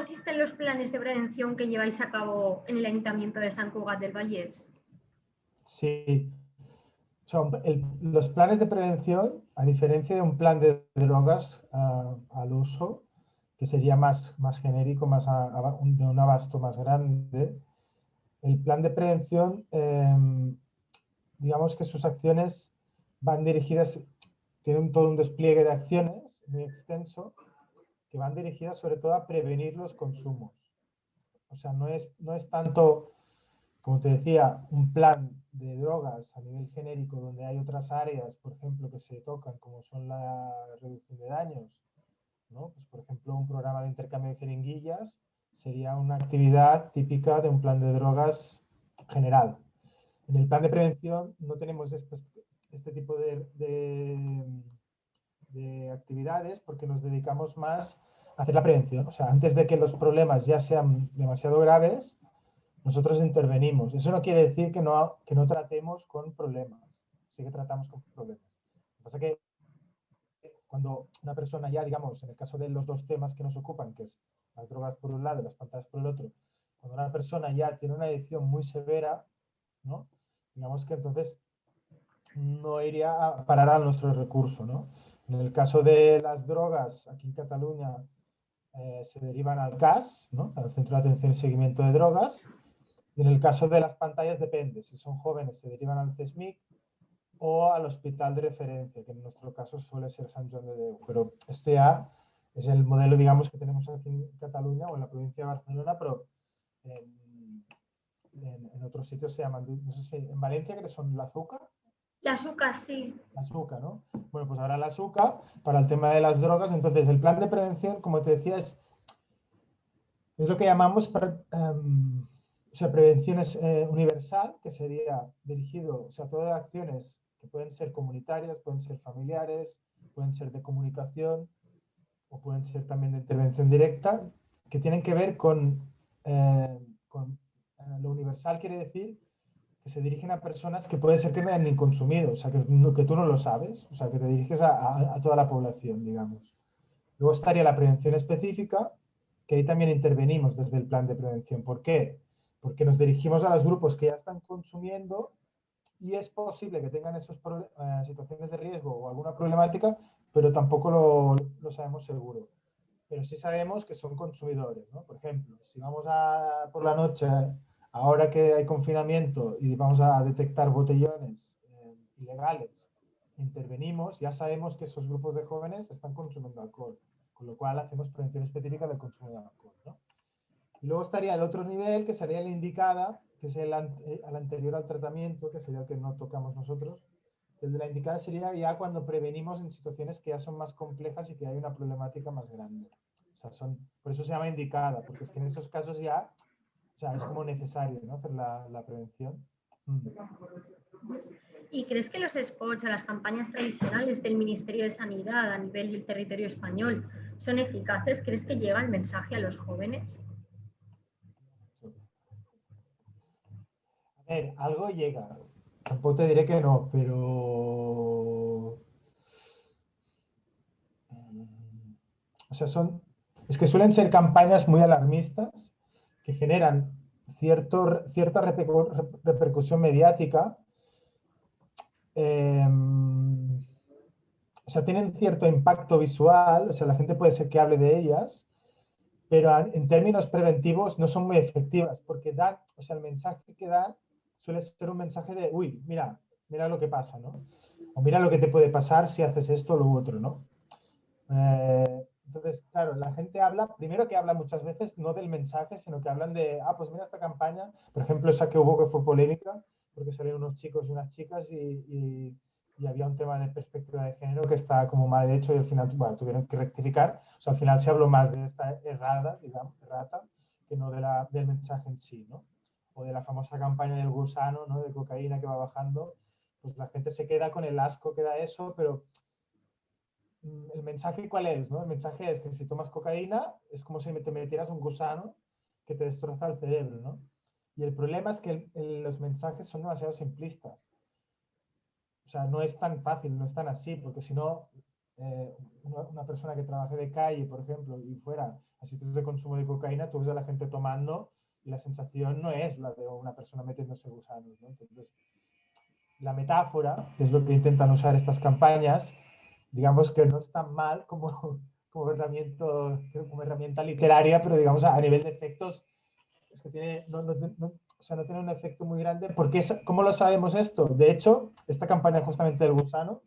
consisten los planes de prevención que lleváis a cabo en el Ayuntamiento de Sant Cugat del Vallès? Sí, los planes de prevención, a diferencia de un plan de drogas al uso, que sería más genérico, de un abasto más grande, el plan de prevención, digamos que sus acciones van dirigidas, tienen todo un despliegue de acciones muy extenso, que van dirigidas sobre todo a prevenir los consumos. O sea, no es tanto, como te decía, un plan de drogas a nivel genérico donde hay otras áreas, por ejemplo, que se tocan, como son la reducción de daños, ¿no? Pues, por ejemplo, un programa de intercambio de jeringuillas sería una actividad típica de un plan de drogas general. En el plan de prevención no tenemos este tipo de actividades porque nos dedicamos más a hacer la prevención. O sea, antes de que los problemas ya sean demasiado graves, nosotros intervenimos. Eso no quiere decir que no tratemos con problemas. Sí que tratamos con problemas. Lo que pasa es que cuando una persona ya, digamos, en el caso de los dos temas que nos ocupan, que es las drogas por un lado y las pantallas por el otro, cuando una persona ya tiene una adicción muy severa, ¿no? Digamos que entonces no iría a parar a nuestro recurso, ¿no? En el caso de las drogas, aquí en Cataluña se derivan al CAS, ¿no? Al Centro de Atención y Seguimiento de Drogas, y en el caso de las pantallas depende, si son jóvenes se derivan al CESMIC o al hospital de referencia, que en nuestro caso suele ser Sant Joan de Déu, pero este ya es el modelo, digamos, que tenemos aquí en Cataluña o en la provincia de Barcelona, pero en otros sitios se llaman, no sé si en Valencia, que son la azúcar. La azúcar, sí. La azúcar, ¿no? Bueno, pues ahora la azúcar para el tema de las drogas. Entonces, el plan de prevención, como te decía, es lo que llamamos o sea, prevención es, universal, que sería dirigido, o sea, todas acciones que pueden ser comunitarias, pueden ser familiares, pueden ser de comunicación o pueden ser también de intervención directa, que tienen que ver con lo universal quiere decir que se dirigen a personas que puede ser que no hayan ni consumido, o sea, que tú no lo sabes, o sea, que te diriges a toda la población, digamos. Luego estaría la prevención específica, que ahí también intervenimos desde el plan de prevención. ¿Por qué? Porque nos dirigimos a los grupos que ya están consumiendo y es posible que tengan esas situaciones de riesgo o alguna problemática, pero tampoco lo sabemos seguro. Pero sí sabemos que son consumidores, ¿no? Por ejemplo, si vamos por la noche, ahora que hay confinamiento y vamos a detectar botellones ilegales, intervenimos, ya sabemos que esos grupos de jóvenes están consumiendo alcohol, con lo cual hacemos prevención específica del consumo de alcohol, ¿no? Y luego estaría el otro nivel, que sería la indicada, que es el anterior al tratamiento, que sería el que no tocamos nosotros. El de la indicada sería ya cuando prevenimos en situaciones que ya son más complejas y que hay una problemática más grande. O sea, por eso se llama indicada, porque es que en esos casos ya, o sea, es como necesario, ¿no? Hacer la prevención. ¿Y crees que los spots o las campañas tradicionales del Ministerio de Sanidad a nivel del territorio español son eficaces? ¿Crees que llega el mensaje a los jóvenes? A ver, algo llega. Tampoco te diré que no, pero o sea, es que suelen ser campañas muy alarmistas que generan cierta repercusión mediática. O sea, tienen cierto impacto visual, o sea, la gente puede ser que hable de ellas, pero en términos preventivos no son muy efectivas porque o sea, el mensaje que dan suele ser un mensaje de, uy, mira lo que pasa, ¿no? O mira lo que te puede pasar si haces esto o lo otro, ¿no? Entonces, claro, la gente habla, primero que habla muchas veces no del mensaje, sino que hablan de, pues mira esta campaña, por ejemplo, esa que hubo que fue polémica, porque salieron unos chicos y unas chicas y había un tema de perspectiva de género que estaba como mal hecho y al final, bueno, tuvieron que rectificar. O sea, al final se habló más de esta errada, digamos, errata, que no del mensaje en sí, ¿no? O de la famosa campaña del gusano, ¿no? De cocaína que va bajando, pues la gente se queda con el asco que da eso, pero el mensaje ¿cuál es? ¿No? El mensaje es que si tomas cocaína es como si te metieras un gusano que te destroza el cerebro, ¿no? Y el problema es que los mensajes son demasiado simplistas. O sea, no es tan fácil, no es tan así, porque si no, una persona que trabaje de calle, por ejemplo, y fuera a sitios de consumo de cocaína, tú ves a la gente tomando y la sensación no es la de una persona metiéndose gusanos, ¿no? Entonces, la metáfora, que es lo que intentan usar estas campañas, digamos que no es tan mal como herramienta literaria, pero digamos a nivel de efectos, es que tiene, o sea, no tiene un efecto muy grande. Porque ¿cómo lo sabemos esto? De hecho, esta campaña justamente del gusano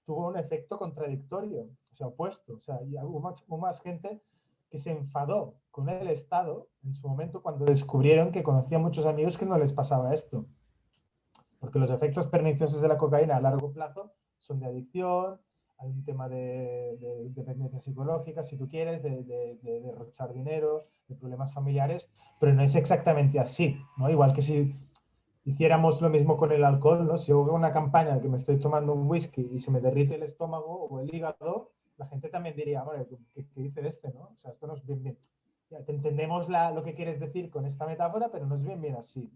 tuvo un efecto contradictorio, o sea, opuesto. O sea, y hubo más gente que se enfadó con el Estado en su momento cuando descubrieron que conocían muchos amigos que no les pasaba esto. Porque los efectos perniciosos de la cocaína a largo plazo son de adicción, hay un tema de dependencia psicológica, si tú quieres, de derrochar dinero, de problemas familiares, pero no es exactamente así, ¿no? Igual que si hiciéramos lo mismo con el alcohol, ¿no? Si yo hago una campaña que me estoy tomando un whisky y se me derrite el estómago o el hígado, la gente también diría, bueno, ¿qué dice este, no? O sea, esto no es bien, bien. Ya, te entendemos lo que quieres decir con esta metáfora, pero no es bien, bien así.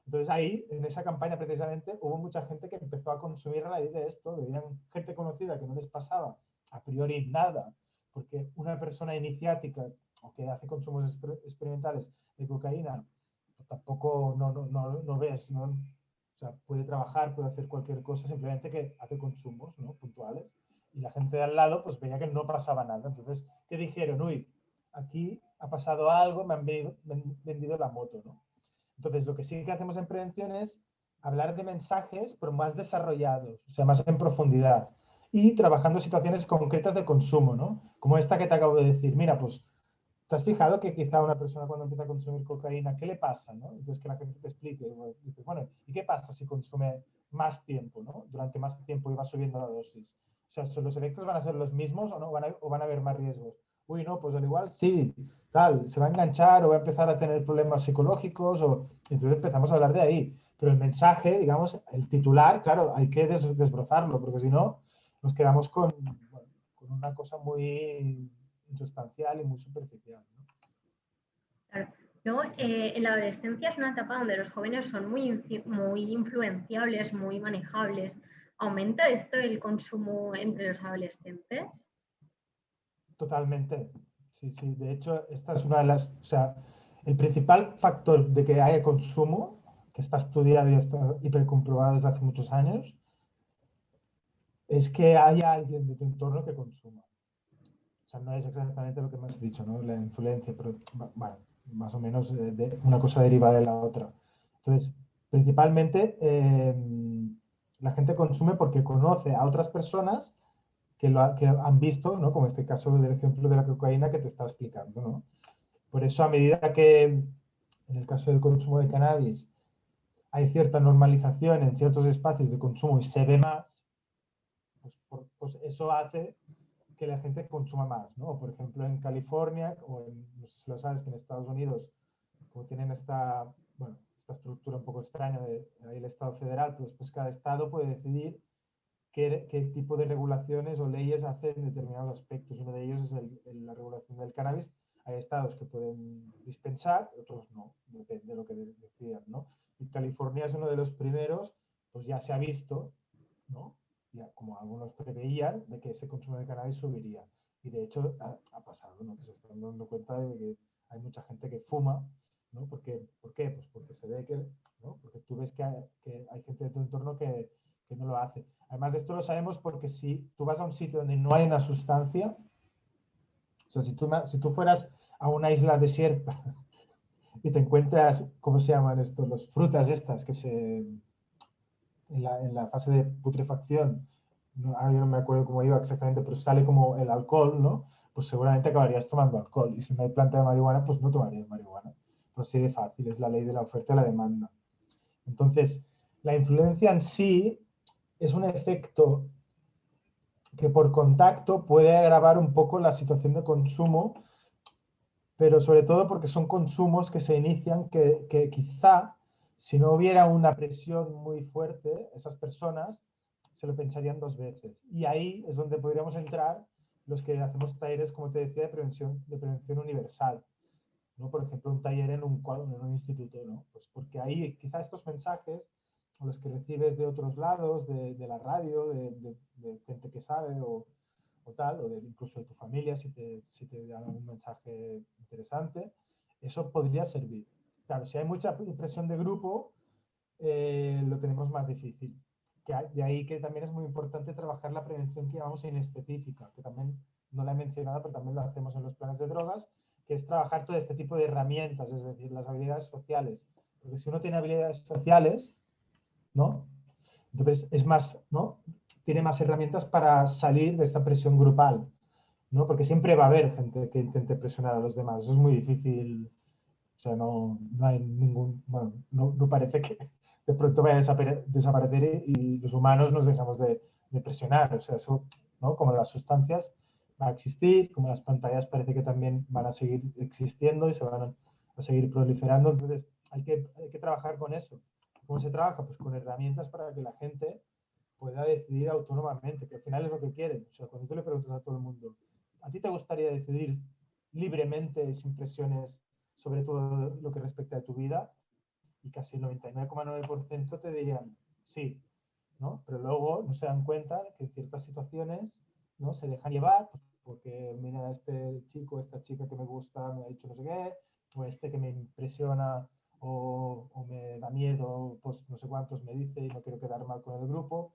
Entonces ahí, en esa campaña precisamente, hubo mucha gente que empezó a consumir a raíz de esto, veían gente conocida que no les pasaba a priori nada, porque una persona iniciática o que hace consumos experimentales de cocaína, pues tampoco no ves, ¿no? O sea, puede trabajar, puede hacer cualquier cosa, simplemente que hace consumos, ¿no? Puntuales. Y la gente de al lado pues veía que no pasaba nada. Entonces, ¿qué dijeron? Uy, aquí ha pasado algo, me han vendido la moto, ¿no? Entonces, lo que sí que hacemos en prevención es hablar de mensajes, pero más desarrollados, o sea, más en profundidad. Y trabajando situaciones concretas de consumo, ¿no? Como esta que te acabo de decir. Mira, pues, ¿te has fijado que quizá una persona cuando empieza a consumir cocaína, ¿qué le pasa, no? Entonces, que la gente te explique. Dices, bueno, ¿y qué pasa si consume más tiempo, no? Durante más tiempo y va subiendo la dosis. O sea, ¿los efectos van a ser los mismos o no? ¿O van a haber más riesgos? Uy, no, pues al igual sí, tal, se va a enganchar o va a empezar a tener problemas psicológicos o... Entonces empezamos a hablar de ahí. Pero el mensaje, digamos, el titular, claro, hay que desbrozarlo, porque si no, nos quedamos bueno, con una cosa muy insustancial y muy superficial, ¿no? Claro. Luego, en la adolescencia es una etapa donde los jóvenes son muy influenciables, muy manejables. ¿Aumenta esto el consumo entre los adolescentes? Totalmente. Sí, sí. De hecho, esta es una de las, o sea, el principal factor de que haya consumo, que está estudiado y está hipercomprobado desde hace muchos años, es que haya alguien de tu entorno que consuma. O sea, no es exactamente lo que me has dicho, ¿no? La influencia, pero bueno, más o menos una cosa deriva de la otra. Entonces, principalmente la gente consume porque conoce a otras personas que han visto, ¿no? Como este caso del ejemplo de la cocaína que te estaba explicando, ¿no? Por eso, a medida que en el caso del consumo de cannabis hay cierta normalización en ciertos espacios de consumo y se ve más, pues eso hace que la gente consuma más, ¿no? Por ejemplo, en California, no sé si lo sabes, que en Estados Unidos, como tienen bueno, esta estructura un poco extraña de ahí el Estado federal, pues cada Estado puede decidir qué tipo de regulaciones o leyes hace en determinados aspectos. Uno de ellos es la regulación del cannabis. Hay estados que pueden dispensar, otros no, depende de lo que decidan, ¿no? Y California es uno de los primeros, pues ya se ha visto, ¿no? Ya, como algunos preveían, de que ese consumo de cannabis subiría. Y de hecho ha pasado, ¿no? Que se están dando cuenta de que hay mucha gente que fuma, ¿no? ¿Por qué? Pues porque se ve que, ¿no? Porque tú ves que hay gente de tu entorno que no lo hace. Además de esto lo sabemos porque si tú vas a un sitio donde no hay una sustancia, o sea, si tú fueras a una isla desierta y te encuentras, ¿cómo se llaman estos? Las frutas estas que en la fase de putrefacción, no, yo no me acuerdo cómo iba exactamente, pero sale como el alcohol, ¿no? Pues seguramente acabarías tomando alcohol. Y si no hay planta de marihuana, pues no tomarías marihuana. Pues así de fácil, es la ley de la oferta y la demanda. Entonces, la influencia en sí es un efecto que por contacto puede agravar un poco la situación de consumo, pero sobre todo porque son consumos que se inician que quizá si no hubiera una presión muy fuerte, esas personas se lo pensarían dos veces. Y ahí es donde podríamos entrar los que hacemos talleres, como te decía, de prevención universal, ¿no? Por ejemplo, un taller en un instituto, ¿no? Pues porque ahí quizá estos mensajes, o los que recibes de otros lados, de la radio, de gente que sabe, o o tal, o incluso de tu familia, si te dan un mensaje interesante, eso podría servir. Claro, si hay mucha presión de grupo, lo tenemos más difícil. De ahí que también es muy importante trabajar la prevención que llamamos inespecífica, que también no la he mencionado, pero también lo hacemos en los planes de drogas, que es trabajar todo este tipo de herramientas, es decir, las habilidades sociales. Porque si uno tiene habilidades sociales, ¿no? Entonces es más, ¿no? Tiene más herramientas para salir de esta presión grupal, ¿no? Porque siempre va a haber gente que intente presionar a los demás. Eso es muy difícil. O sea, no hay ningún, bueno, no parece que de pronto vaya a desaparecer y los humanos nos dejamos de presionar. O sea, eso, ¿no? Como las sustancias va a existir, como las pantallas parece que también van a seguir existiendo y se van a seguir proliferando. Entonces, hay que trabajar con eso. ¿Cómo se trabaja? Pues con herramientas para que la gente pueda decidir autónomamente, que al final es lo que quieren. O sea, cuando tú le preguntas a todo el mundo, ¿a ti te gustaría decidir libremente, sin presiones, sobre todo lo que respecta a tu vida? Y casi el 99,9% te dirían sí, ¿no? Pero luego no se dan cuenta que en ciertas situaciones, ¿no? Se dejan llevar, pues, porque mira, este chico, esta chica que me gusta me ha dicho no sé qué, o este que me impresiona o me da miedo, pues no sé cuántos me dice y no quiero quedar mal con el grupo,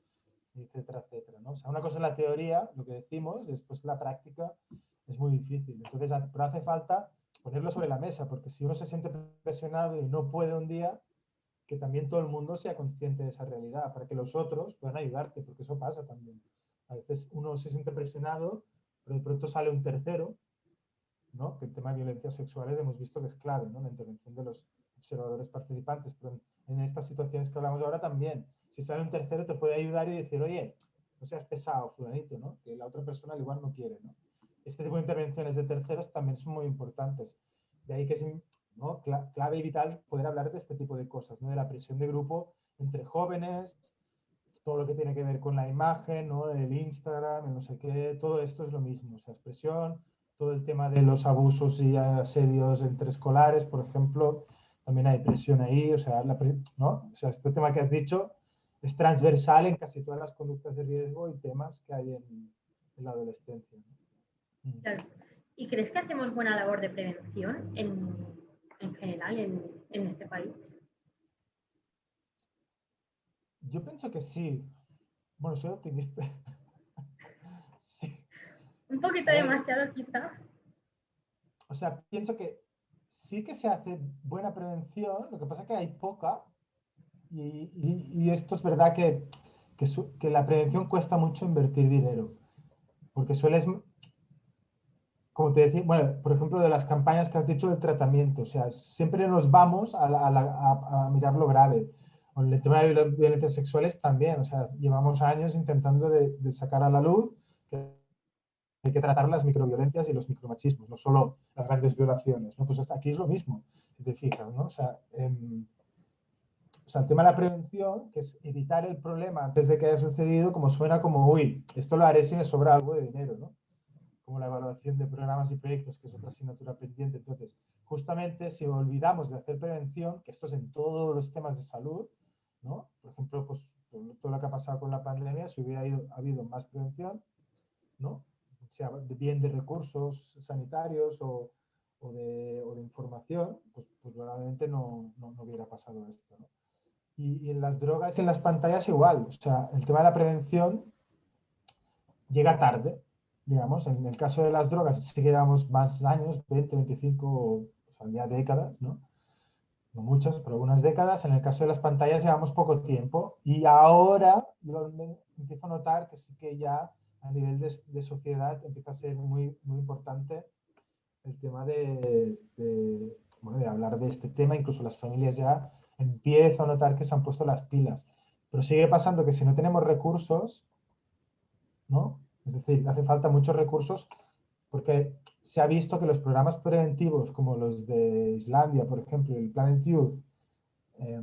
etcétera, etcétera, ¿no? O sea, una cosa es la teoría, lo que decimos, después la práctica es muy difícil. Entonces, pero hace falta ponerlo sobre la mesa, porque si uno se siente presionado y no puede un día, que también todo el mundo sea consciente de esa realidad, para que los otros puedan ayudarte, porque eso pasa también. A veces uno se siente presionado, pero de pronto sale un tercero, ¿no? Que el tema de violencias sexuales hemos visto que es clave, ¿no? La intervención de los observadores participantes, pero en estas situaciones que hablamos ahora también, si sale un tercero te puede ayudar y decir, oye, no seas pesado, fulanito, ¿no? Que la otra persona al igual no quiere, ¿no? Este tipo de intervenciones de terceros también son muy importantes. De ahí que es, ¿no? Clave y vital poder hablar de este tipo de cosas, ¿no? De la presión de grupo entre jóvenes, todo lo que tiene que ver con la imagen, ¿no? El Instagram, el no sé qué, todo esto es lo mismo, o sea, expresión, todo el tema de los abusos y asedios entre escolares, por ejemplo, también hay presión ahí, o sea, ¿no? O sea, este tema que has dicho es transversal en casi todas las conductas de riesgo y temas que hay en la adolescencia, ¿no? Claro. ¿Y crees que hacemos buena labor de prevención en general en este país? Yo pienso que sí. Bueno, soy optimista. Sí. Un poquito A ver, demasiado quizá. o sea, pienso que sí que se hace buena prevención, lo que pasa es que hay poca y esto es verdad que la prevención cuesta mucho invertir dinero, porque sueles, como te decía, bueno, por ejemplo, de las campañas que has dicho del tratamiento, o sea, siempre nos vamos a mirar lo grave. Con el tema de violencias sexuales también, o sea, llevamos años intentando de sacar a la luz que hay que tratar las microviolencias y los micromachismos, no solo las grandes violaciones, ¿no? Pues hasta aquí es lo mismo, si te fijas, ¿no? O sea, el tema de la prevención, que es evitar el problema antes de que haya sucedido, como suena como, uy, esto lo haré si me sobra algo de dinero, ¿no? Como la evaluación de programas y proyectos, que es otra asignatura pendiente. Entonces, justamente si olvidamos de hacer prevención, que esto es en todos los temas de salud, ¿no? Por ejemplo, pues todo lo que ha pasado con la pandemia, si hubiera habido más prevención, ¿no? O sea, bien de recursos sanitarios o de información, pues probablemente no hubiera pasado esto, ¿no? Y en las drogas y en las pantallas igual. O sea, el tema de la prevención llega tarde, digamos. En el caso de las drogas sí que llevamos más años, 20, 25, o sea, ya décadas, ¿no? No muchas, pero algunas décadas. En el caso de las pantallas llevamos poco tiempo. Y ahora yo empiezo a notar que sí que ya a nivel de sociedad empieza a ser muy, muy importante el tema bueno, de hablar de este tema. Incluso las familias ya empiezan a notar que se han puesto las pilas. Pero sigue pasando que si no tenemos recursos, ¿no? Es decir, hace falta muchos recursos porque se ha visto que los programas preventivos como los de Islandia, por ejemplo, el Planet Youth, eh,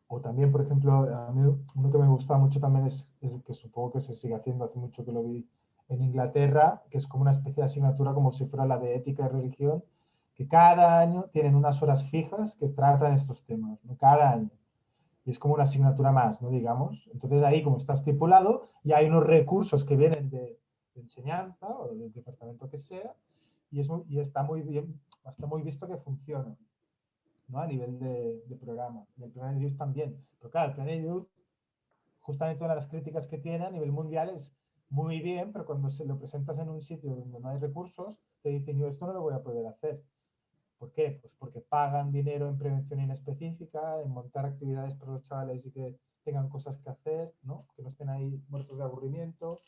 o también, por ejemplo, a mí uno que me gusta mucho también es el que supongo que se sigue haciendo, hace mucho que lo vi en Inglaterra, que es como una especie de asignatura como si fuera la de ética y religión, que cada año tienen unas horas fijas que tratan estos temas, ¿no? Cada año. Y es como una asignatura más, ¿no? Digamos. Entonces ahí, como está estipulado, y hay unos recursos que vienen enseñanza o del departamento que sea, y está muy bien, está muy visto que funciona, ¿no? A nivel de programa. Y el Plan Youth también. Pero claro, el Plan Youth, justamente una de las críticas que tiene a nivel mundial es muy bien, pero cuando se lo presentas en un sitio donde no hay recursos, te dicen, yo esto no lo voy a poder hacer. ¿Por qué? Pues porque pagan dinero en prevención inespecífica, en montar actividades para los chavales y que tengan cosas que hacer, ¿no? Que no estén ahí muertos de aburrimiento,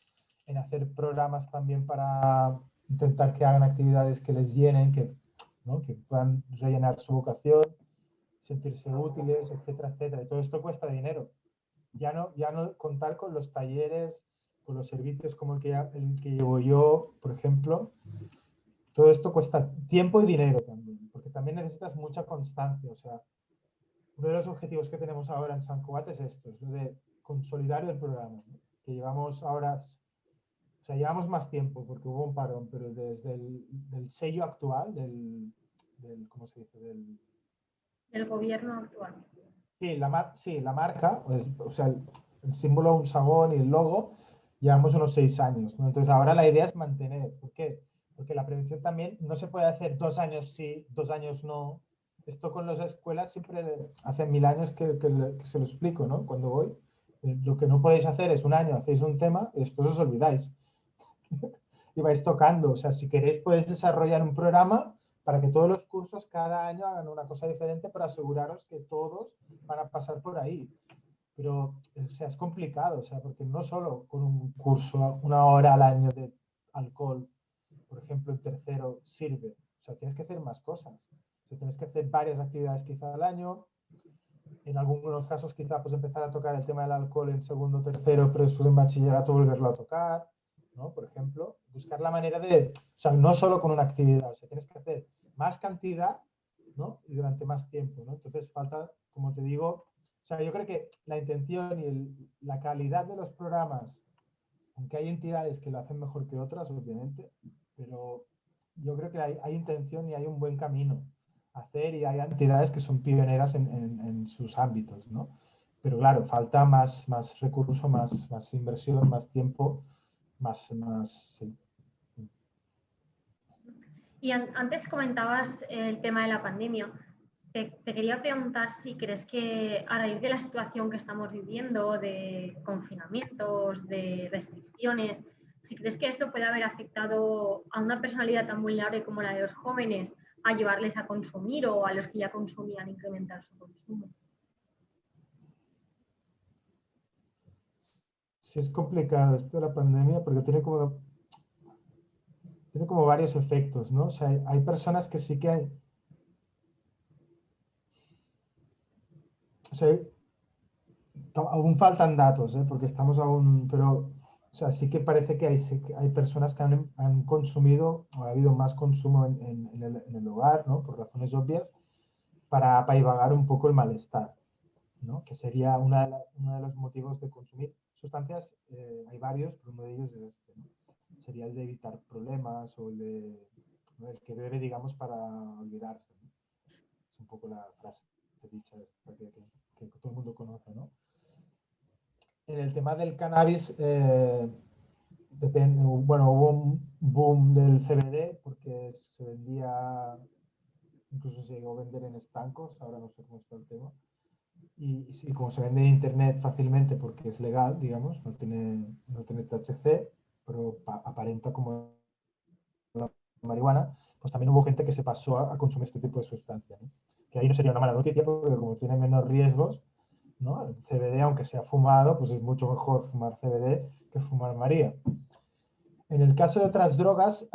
en hacer programas también para intentar que hagan actividades que les llenen, ¿no? Que puedan rellenar su vocación, sentirse útiles, etcétera, etcétera. Y todo esto cuesta dinero. Ya no contar con los talleres, con los servicios como el que llevo yo, por ejemplo. Todo esto cuesta tiempo y dinero también, porque también necesitas mucha constancia. O sea, uno de los objetivos que tenemos ahora en San Cugat es esto, es lo de consolidar el programa, ¿no? Que llevamos ahora, o sea, llevamos más tiempo porque hubo un parón, pero desde del sello actual, ¿cómo se dice? del gobierno actual. Sí, la marca, o sea, el símbolo, un sagón y el logo, llevamos unos 6 años, ¿no? Entonces ahora la idea es mantener. ¿Por qué? Porque la prevención también no se puede hacer 2 años sí, 2 años no. Esto con las escuelas siempre hace 1000 años que se lo explico, ¿no? Cuando voy. Lo que no podéis hacer es un año hacéis un tema y después os olvidáis. Y vais tocando. O sea, si queréis podéis desarrollar un programa para que todos los cursos cada año hagan una cosa diferente para aseguraros que todos van a pasar por ahí. Pero, o sea, es complicado, o sea, porque no solo con un curso, 1 hora al año de alcohol, por ejemplo, en tercero, sirve. O sea, tienes que hacer más cosas. O sea, tienes que hacer varias actividades quizá al año. En algunos casos quizá pues empezar a tocar el tema del alcohol en segundo, tercero, pero después en bachillerato volverlo a tocar, ¿no? Por ejemplo, buscar la manera o sea, no solo con una actividad, o sea, tienes que hacer más cantidad, ¿no? Y durante más tiempo, ¿no? Entonces falta, como te digo, o sea, yo creo que la intención y la calidad de los programas, aunque hay entidades que lo hacen mejor que otras, obviamente, pero yo creo que hay intención y hay un buen camino a hacer y hay entidades que son pioneras en sus ámbitos, ¿no? Pero claro, falta más recursos, más inversión, más tiempo, sí. Y antes comentabas el tema de la pandemia. Te quería preguntar si crees que a raíz de la situación que estamos viviendo, de confinamientos, de restricciones, si crees que esto puede haber afectado a una personalidad tan vulnerable como la de los jóvenes a llevarles a consumir o a los que ya consumían incrementar su consumo. Sí, es complicado esto de la pandemia porque tiene como varios efectos, ¿no? O sea, hay personas que sí que o sea, aún faltan datos, ¿eh? Porque estamos aún, pero o sea, sí que parece que hay personas que han consumido, o ha habido más consumo en el hogar, ¿no? Por razones obvias, para apaivagar un poco el malestar, ¿no? Que sería uno de los motivos de consumir sustancias. Hay varios, pero uno de ellos es este, ¿no? Sería el de evitar problemas o ¿no? El que bebe, digamos, para olvidarse, ¿no? Es un poco la frase dicha esta que todo el mundo conoce, ¿no? En el tema del cannabis, bueno, hubo un boom del CBD porque se vendía, incluso se llegó a vender en estancos, ahora no sé cómo está el tema. Y sí, como se vende en internet fácilmente porque es legal, digamos, no tiene THC, pero aparenta como marihuana, pues también hubo gente que se pasó a consumir este tipo de sustancias, ¿no? Que ahí no sería una mala noticia porque como tiene menos riesgos, ¿no? El CBD, aunque sea fumado, pues es mucho mejor fumar CBD que fumar María. En el caso de otras drogas,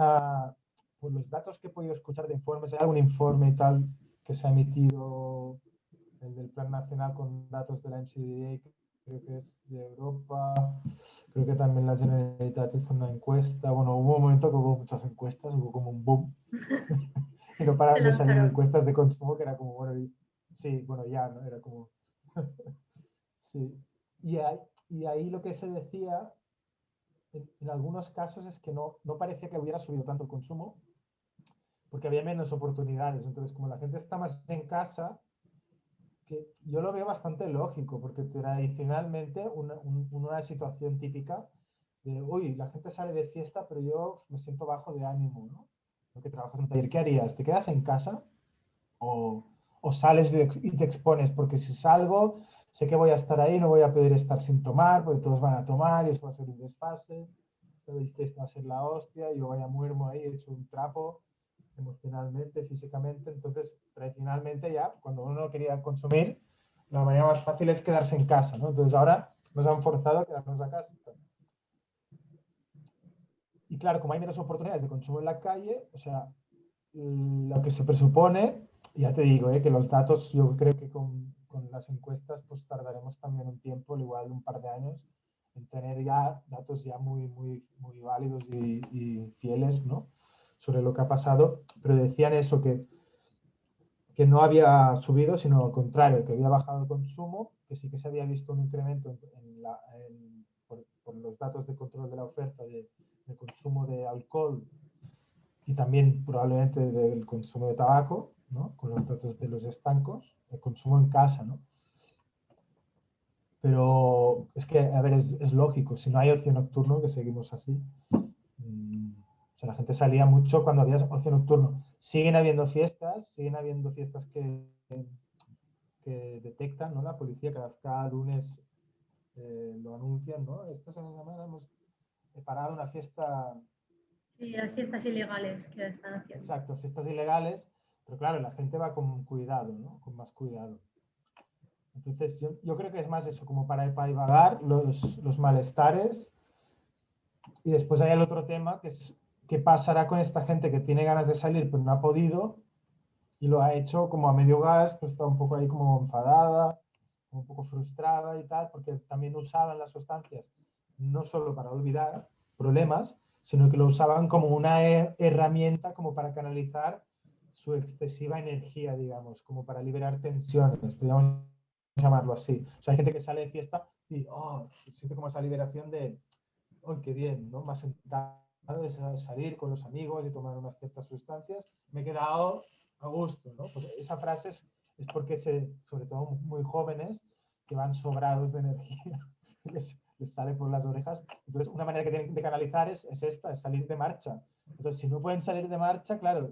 pues los datos que he podido escuchar de informes, hay algún informe y tal que se ha emitido, el del Plan Nacional con datos de la MCDA, creo que es de Europa, creo que también la Generalitat hizo una encuesta, bueno, hubo un momento que hubo muchas encuestas, hubo como un boom, y no Se paraban de salir lanzaron. encuestas de consumo que era como, bueno, sí, bueno, ya, ¿no? Era como, sí. Y ahí lo que se decía en algunos casos es que no parecía que hubiera subido tanto el consumo porque había menos oportunidades. Entonces, como la gente está más en casa, que yo lo veo bastante lógico, porque tradicionalmente una situación típica uy, la gente sale de fiesta, pero yo me siento bajo de ánimo, ¿no? Lo que trabajas en un taller, ¿qué harías? ¿Te quedas en casa o, o sales y te expones? Porque si salgo, sé que voy a estar ahí, no voy a poder estar sin tomar, porque todos van a tomar y eso va a ser un desfase. Esta de fiesta va a ser la hostia, yo voy a muermo ahí, hecho un trapo emocionalmente, físicamente. Entonces, tradicionalmente ya, cuando uno no quería consumir, la manera más fácil es quedarse en casa, ¿no? Entonces ahora nos han forzado a quedarnos a casa. Y claro, como hay menos oportunidades de consumo en la calle, o sea, lo que se presupone, ya te digo, que los datos, yo creo que con las encuestas, pues tardaremos también un tiempo, al igual un par de años, en tener ya datos ya muy válidos y fieles, ¿no? Sobre lo que ha pasado, pero decían eso, que no había subido, sino al contrario, que había bajado el consumo, que sí que se había visto un incremento por los datos de control de la oferta de consumo de alcohol y también probablemente del consumo de tabaco, ¿no? Con los datos de los estancos, el consumo en casa, ¿no? Pero es que, a ver, es lógico, si no hay ocio nocturno, que seguimos así, o sea, la gente salía mucho cuando había ocio nocturno. Siguen habiendo fiestas que detectan, ¿no? La policía cada lunes lo anuncian, ¿no? Esta semana hemos parado una fiesta. Sí, las fiestas ilegales que están haciendo. Exacto, fiestas ilegales, pero claro, la gente va con cuidado, ¿no? Con más cuidado. Entonces, yo creo que es más eso, como para divagar los malestares. Y después hay el otro tema, que es qué pasará con esta gente que tiene ganas de salir, pero no ha podido, y lo ha hecho como a medio gas, pues está un poco ahí como enfadada, un poco frustrada y tal, porque también usaban las sustancias no solo para olvidar problemas, sino que lo usaban como una herramienta como para canalizar su excesiva energía, digamos, como para liberar tensiones, podríamos llamarlo así. O sea, hay gente que sale de fiesta y se siente como esa liberación de, ¡oh, qué bien! ¿No? Más sentado de salir con los amigos y tomar unas ciertas sustancias, me he quedado a gusto, ¿no? Pues esa frase es porque sobre todo muy jóvenes, que van sobrados de energía, les sale por las orejas. Entonces, una manera que tienen de canalizar es esta, es salir de marcha. Entonces, si no pueden salir de marcha, claro,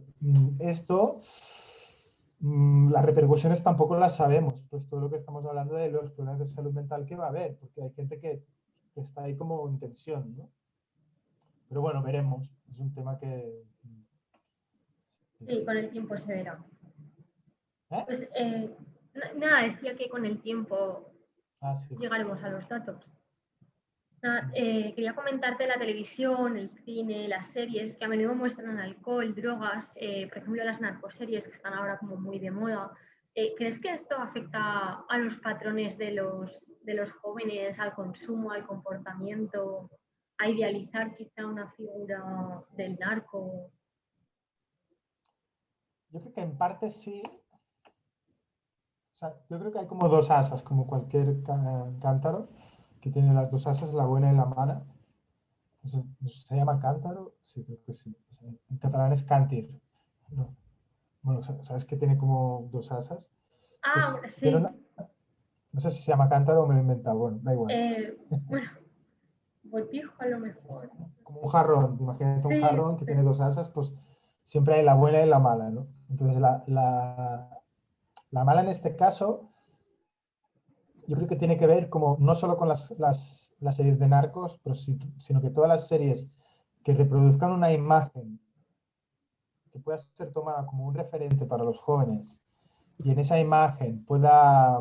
esto, las repercusiones tampoco las sabemos. Pues todo lo que estamos hablando de los problemas de salud mental que va a haber, porque hay gente que está ahí como en tensión, ¿no? Pero bueno, veremos. Es un tema que... Sí, con el tiempo se verá. ¿Eh? Pues nada, decía que con el tiempo Ah, sí. llegaremos a los datos. Nada, quería comentarte la televisión, el cine, las series que a menudo muestran alcohol, drogas, por ejemplo las narcoseries que están ahora como muy de moda. ¿Crees que esto afecta a los patrones de los jóvenes, al consumo, al comportamiento, a idealizar quizá una figura del narco? Yo creo que en parte sí. O sea, yo creo que hay como dos asas, como cualquier cántaro, que tiene las dos asas, la buena y la mala. ¿Se llama cántaro? Sí, creo que sí. O sea, en catalán es cántir. ¿No? Bueno, ¿sabes que tiene como dos asas? Ah, Pues tiene sí. una, no sé si se llama cántaro o me lo he inventado, bueno, da igual. Bueno, botijo a lo mejor. No Como sé. un jarrón, imagínate un Sí, jarrón que tiene dos asas, pues siempre hay la buena y la mala, ¿no? Entonces la mala en este caso, yo creo que tiene que ver como no solo con las series de narcos, pero sino que todas las series que reproduzcan una imagen que pueda ser tomada como un referente para los jóvenes y en esa imagen pueda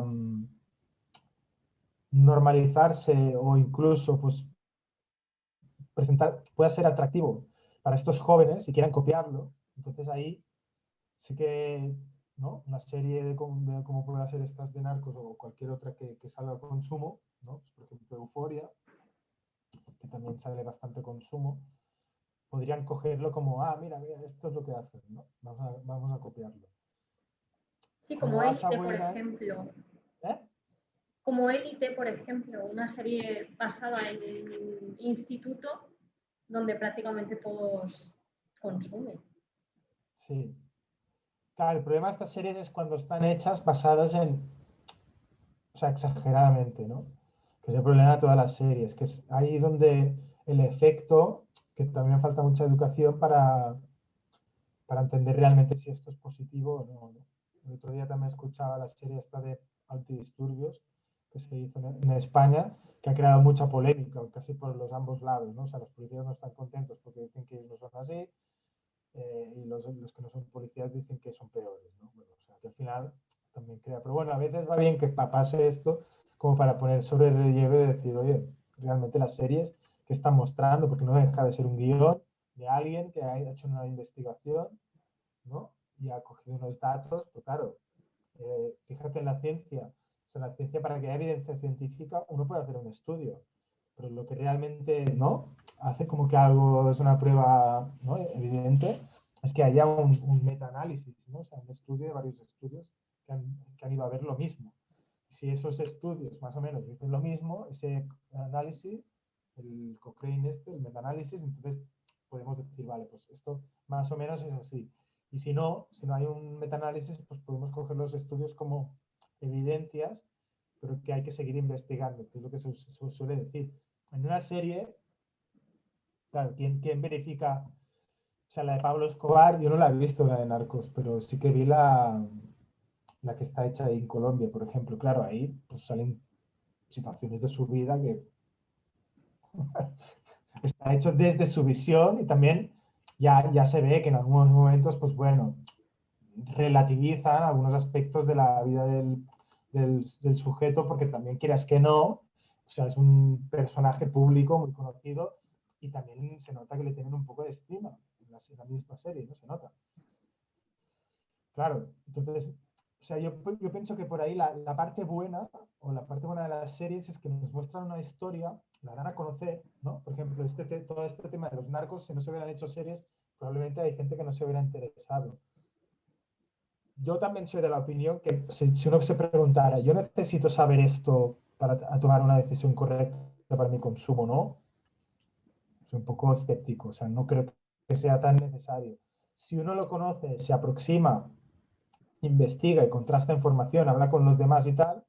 normalizarse o incluso pues presentar, pueda ser atractivo para estos jóvenes y quieran copiarlo, entonces ahí sí que, ¿no? Una serie de cómo puede hacer estas de narcos o cualquier otra que salga al consumo, ¿no? Pues, por ejemplo, Euforia, que también sale bastante consumo, podrían cogerlo como, mira, mira, esto es lo que hacen, ¿no? Vamos a copiarlo. sí, como Como Asa Élite, por Wainwright, ejemplo. ¿eh? Como Élite, por ejemplo, una serie basada en un instituto donde prácticamente todos consumen. Sí. Claro, el problema de estas series es cuando están hechas basadas en, o sea, exageradamente, ¿no? Que es el problema de todas las series, que es ahí donde el efecto, que también falta mucha educación para entender realmente si esto es positivo o no, ¿no? El otro día también escuchaba la serie esta de antidisturbios que se hizo en España, que ha creado mucha polémica, casi por los ambos lados, ¿no? O sea, los policías no están contentos porque dicen que ellos no son así, y los que no son policías dicen que son peores, ¿no? Bueno, o sea, que al final también crea. Pero bueno, a veces va bien que pase esto como para poner sobre el relieve y decir, oye, realmente las series que están mostrando, porque no deja de ser un guión de alguien que ha hecho una investigación, ¿no? Y ha cogido unos datos, pues claro, fíjate en la ciencia. O sea, en la ciencia, para que haya evidencia científica, uno puede hacer un estudio, pero lo que realmente no hace como que algo es una prueba, ¿no?, evidente, es que haya un metaanálisis, ¿no? O sea, un estudio de varios estudios que han ido a ver lo mismo. Si esos estudios más o menos dicen lo mismo, ese análisis, el Cochrane el metaanálisis, entonces podemos decir, vale, pues esto más o menos es así. Y si no hay un metaanálisis, pues podemos coger los estudios como evidencias, pero que hay que seguir investigando, que es lo que se suele decir. En una serie, claro, ¿quién verifica? O sea, la de Pablo Escobar, yo no la he visto, la de Narcos, pero sí que vi la que está hecha en Colombia, por ejemplo. Claro, ahí pues, salen situaciones de su vida que está hecho desde su visión y también ya se ve que en algunos momentos, pues bueno, relativizan algunos aspectos de la vida del sujeto, porque también quieras que no, o sea, es un personaje público muy conocido y también se nota que le tienen un poco de estima en la misma serie, ¿no? Se nota. Claro, entonces, o sea, yo pienso que por ahí la parte buena o la parte buena de las series es que nos muestran una historia, la dan a conocer, ¿no? Por ejemplo, todo este tema de los narcos, si no se hubieran hecho series, probablemente hay gente que no se hubiera interesado. Yo también soy de la opinión que si uno se preguntara, yo necesito saber esto para tomar una decisión correcta para mi consumo, ¿no? Soy un poco escéptico, o sea, no creo que sea tan necesario. Si uno lo conoce, se aproxima, investiga y contrasta información, habla con los demás y tal,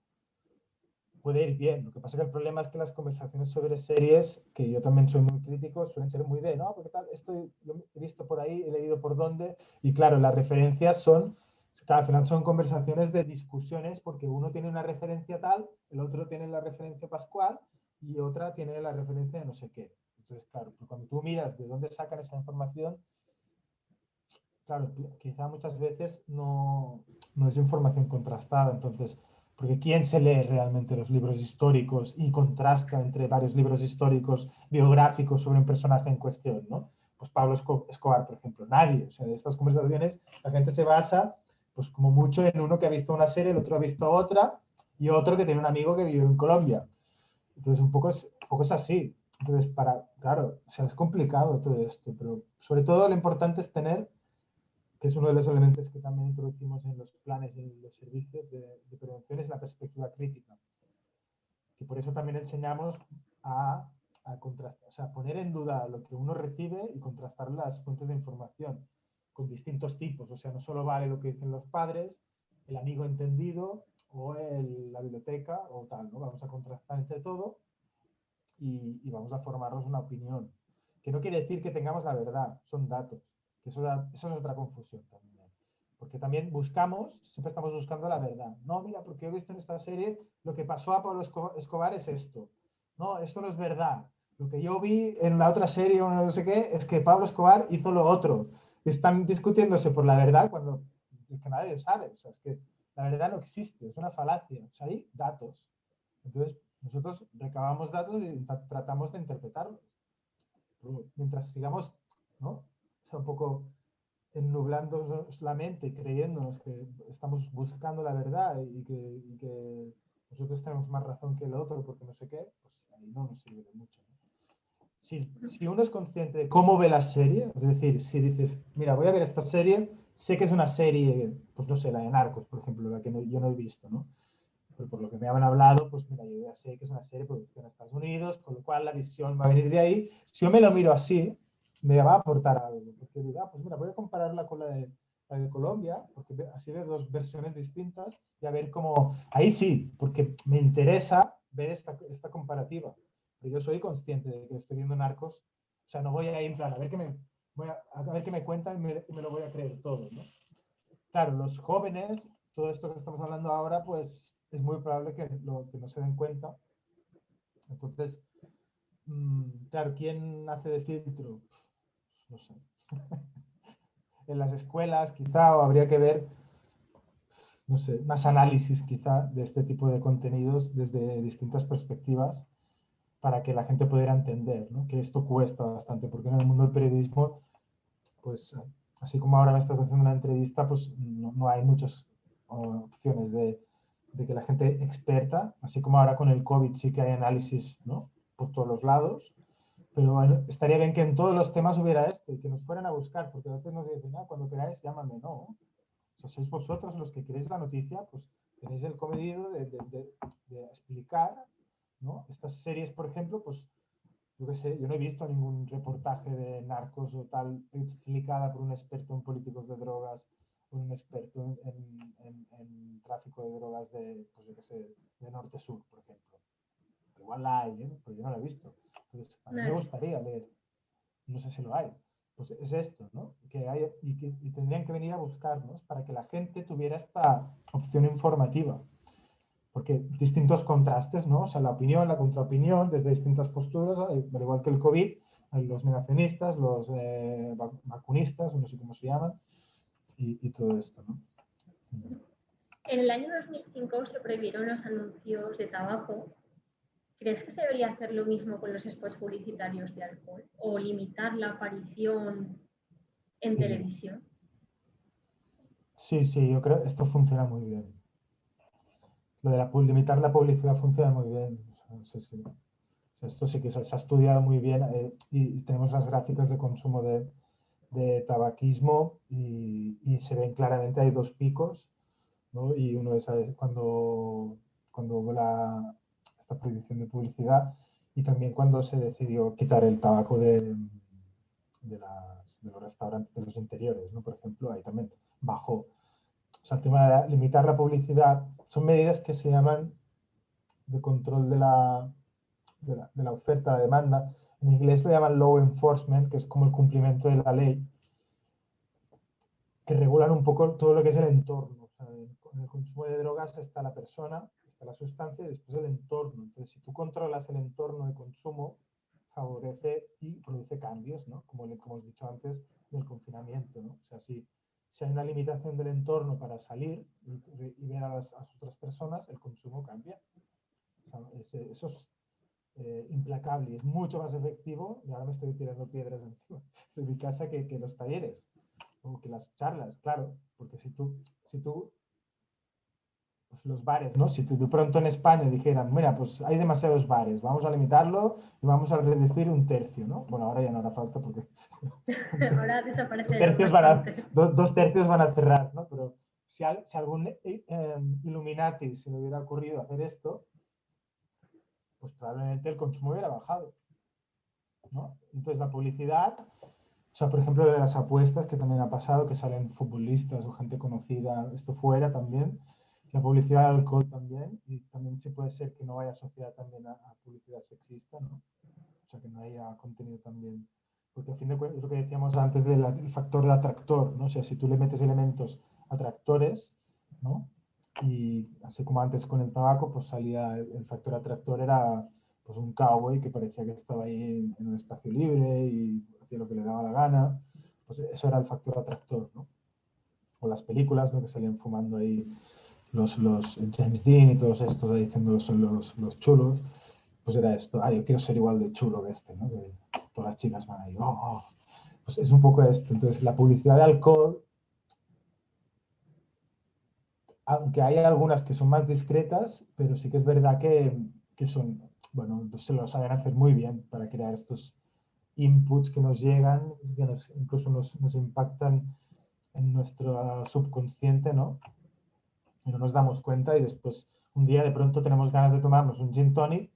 puede ir bien. Lo que pasa es que el problema es que las conversaciones sobre series, que yo también soy muy crítico, suelen ser muy de, no, porque tal, esto lo he visto por ahí, he leído por dónde, y claro, las referencias son, al final son conversaciones de discusiones, porque uno tiene una referencia tal, el otro tiene la referencia pascual, y otra tiene la referencia de no sé qué. Entonces, claro, pues cuando tú miras de dónde sacan esa información, claro, quizá muchas veces no es información contrastada, entonces, porque ¿quién se lee realmente los libros históricos y contrasta entre varios libros históricos biográficos sobre un personaje en cuestión, ¿no? Pues Pablo Escobar, por ejemplo, nadie. O sea, de estas conversaciones la gente se basa, pues como mucho en uno que ha visto una serie, el otro ha visto otra, y otro que tiene un amigo que vive en Colombia. Entonces, un poco es así. Entonces, claro, o sea, es complicado todo esto, pero sobre todo lo importante es tener, que es uno de los elementos que también introducimos en los planes y en los servicios de prevención, es la perspectiva crítica. Y por eso también enseñamos a contrastar, o sea, poner en duda lo que uno recibe y contrastar las fuentes de información con distintos tipos. O sea, no solo vale lo que dicen los padres, el amigo entendido o la biblioteca o tal, ¿no? Vamos a contrastar entre todo y vamos a formarnos una opinión. Que no quiere decir que tengamos la verdad, son datos. Que eso es otra confusión también. Porque también siempre estamos buscando la verdad. No, mira, porque he visto en esta serie lo que pasó a Pablo Escobar es esto. No, esto no es verdad. Lo que yo vi en la otra serie o no sé qué es que Pablo Escobar hizo lo otro. Están discutiéndose por la verdad cuando es que nadie sabe. O sea, es que la verdad no existe, es una falacia. O sea, hay datos. Entonces, nosotros recabamos datos y tratamos de interpretarlos. Mientras sigamos, ¿no? O sea, un poco ennublándonos la mente, creyéndonos que estamos buscando la verdad y que nosotros tenemos más razón que el otro porque no sé qué, pues ahí no nos sirve de mucho, ¿no? Si uno es consciente de cómo ve la serie, es decir, si dices, mira, voy a ver esta serie, sé que es una serie, pues no sé, la de Narcos, por ejemplo, la que yo no he visto, ¿no? Pero por lo que me han hablado, pues mira, yo ya sé que es una serie producida en Estados Unidos, con lo cual la visión va a venir de ahí. Si yo me lo miro así, me va a aportar algo, porque digo, pues mira, voy a compararla con la de Colombia, porque así veo dos versiones distintas y a ver cómo, ahí sí, porque me interesa ver esta comparativa. pero yo soy consciente de que estoy viendo Narcos, o sea, no voy a ir en plan, a ver qué me cuentan y me lo voy a creer todo, ¿no? Claro, los jóvenes, todo esto que estamos hablando ahora, pues es muy probable que no se den cuenta. Entonces, claro, ¿quién hace de filtro? No sé. En las escuelas quizá, o habría que ver, no sé, más análisis quizá de este tipo de contenidos desde distintas perspectivas para que la gente pudiera entender, ¿no? Que esto cuesta bastante, porque en el mundo del periodismo, pues así como ahora me estás haciendo una entrevista, pues no hay muchas opciones de que la gente experta, así como ahora con el COVID sí que hay análisis, ¿no? Por todos los lados, pero bueno, estaría bien que en todos los temas hubiera esto y que nos fueran a buscar, porque a veces nos dicen, ah, cuando queráis, llámame, no. O sea, sois vosotros los que queréis la noticia, pues tenéis el cometido de explicar, ¿no? Estas series, por ejemplo, pues yo qué sé, yo no he visto ningún reportaje de narcos o tal explicada por un experto en políticos de drogas, un experto en tráfico de drogas de, pues yo qué sé, de norte-sur, por ejemplo. Igual la hay, ¿eh? Pero yo no la he visto. Entonces, a mí me Claro. gustaría leer, no sé si lo hay. Pues es esto, ¿no? Que hay, y tendrían que venir a buscarnos para que la gente tuviera esta opción informativa. Porque distintos contrastes, ¿no? O sea, la opinión, la contraopinión, desde distintas posturas, al igual que el COVID, hay los negacionistas, los vacunistas, no sé cómo se llaman, y todo esto, ¿no? En el año 2005 se prohibieron los anuncios de tabaco. ¿Crees que se debería hacer lo mismo con los spots publicitarios de alcohol o limitar la aparición en Sí, televisión? sí, sí, yo creo que esto funciona muy bien. Lo de limitar la publicidad funciona muy bien. O sea, sí, sí. O sea, esto sí que se ha estudiado muy bien y tenemos las gráficas de consumo de tabaquismo y se ven claramente, hay dos picos, ¿no? Y uno es cuando hubo esta prohibición de publicidad y también cuando se decidió quitar el tabaco de los restaurantes, de los interiores, ¿no? Por ejemplo, ahí también bajó. O sea, el tema de limitar la publicidad son medidas que se llaman de control de la oferta, la demanda. En inglés lo llaman law enforcement, que es como el cumplimiento de la ley, que regulan un poco todo lo que es el entorno. O sea, en el consumo de drogas está la persona, está la sustancia y después el entorno. Entonces, si tú controlas el entorno de consumo, favorece y produce cambios, ¿no? Como os he dicho antes, del confinamiento, ¿no? O sea, si hay una limitación del entorno para salir y ver a las otras personas, el consumo cambia. O sea, eso es implacable y es mucho más efectivo, y ahora me estoy tirando piedras encima de mi casa que los talleres o que las charlas, claro, porque si tú pues los bares, ¿no? Si de pronto en España dijeran, mira, pues hay demasiados bares, vamos a limitarlo y vamos a reducir un tercio, ¿no? Bueno, ahora ya no hará falta porque Ahora dos desaparecerían tercios bastante. dos tercios van a cerrar, ¿no? Pero si algún Illuminati se le hubiera ocurrido hacer esto, pues probablemente el consumo hubiera bajado, ¿no? Entonces la publicidad, o sea, por ejemplo, de las apuestas que también ha pasado, que salen futbolistas o gente conocida, esto fuera también, la publicidad de alcohol también, y también se puede ser que no vaya asociada también a publicidad sexista, ¿no? O sea, que no haya contenido también, porque a fin de cuentas es lo que decíamos antes del factor de atractor, ¿no? O sea, si tú le metes elementos atractores, ¿no? Y así como antes con el tabaco, pues salía el factor atractor era pues un cowboy que parecía que estaba ahí en un espacio libre y hacía lo que le daba la gana, pues eso era el factor atractor, ¿no? O las películas, ¿no? Que salían fumando ahí los James Dean y todos estos ahí diciendo son los chulos, pues era esto, yo quiero ser igual de chulo que este, ¿no? Que todas las chicas van ahí, oh, oh. Pues es un poco esto. Entonces, la publicidad de alcohol, aunque hay algunas que son más discretas, pero sí que es verdad que son, bueno, pues se lo saben hacer muy bien para crear estos inputs que nos llegan, que incluso nos impactan en nuestro subconsciente, ¿no? Y no nos damos cuenta y después un día de pronto tenemos ganas de tomarnos un gin tonic